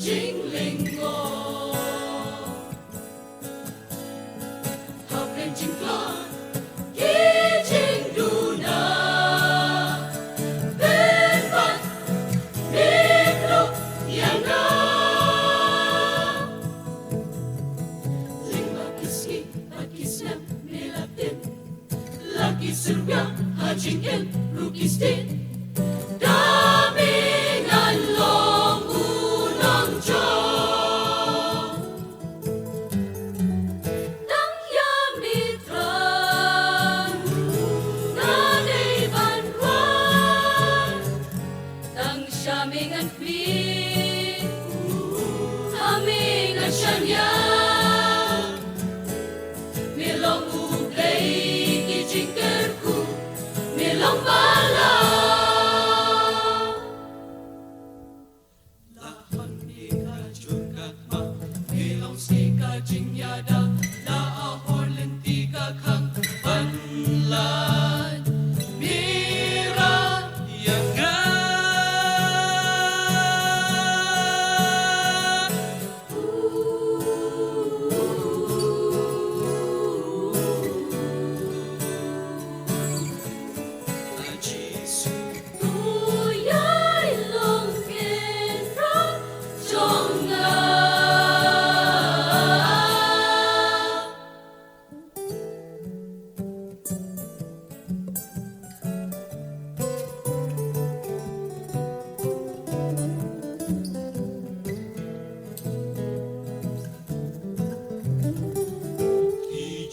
chính linh ngộ học lên chính con ký chính đủ nợ bên phật biết lúc yang na lima kiski pakislam melatin laki surga hajingin rukistin damingan long unang jong tang yamitran nanay banwan tang syamingan pin hamingan syanya milong uglay kijingkerku milong bala Sika jinyada la ahor lentika kang banlan mira yanga Jisu tuyai long kien from jonga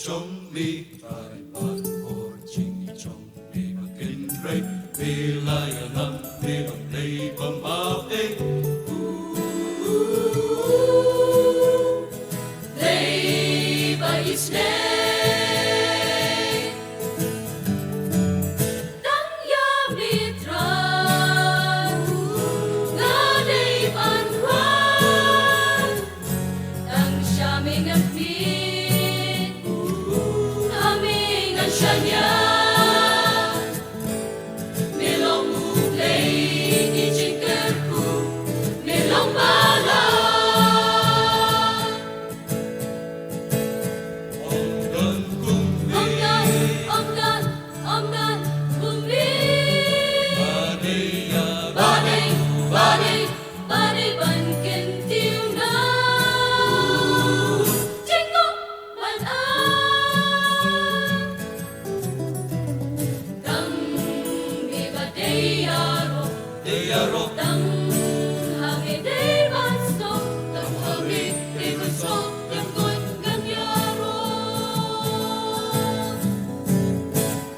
trong mi tai ban hồn chính trong mi mà kinh rây vì lại ngâm mi bằng đây bằng áo ấy đây by His name Tang yamitran nganay banwan tang syamingan pin hamingan syanya milong uglay kijingkerku milong bala Omdan bumi Badai ban kentiu na Jengok ban Tang mi badai yaro Tang hami day banso Tang hami day banso Yang goy gang yaro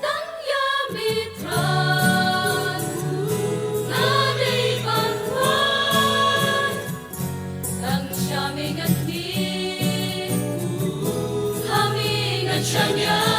Tang yamitran nganay banwan Tang syamingan pin hamingan syanya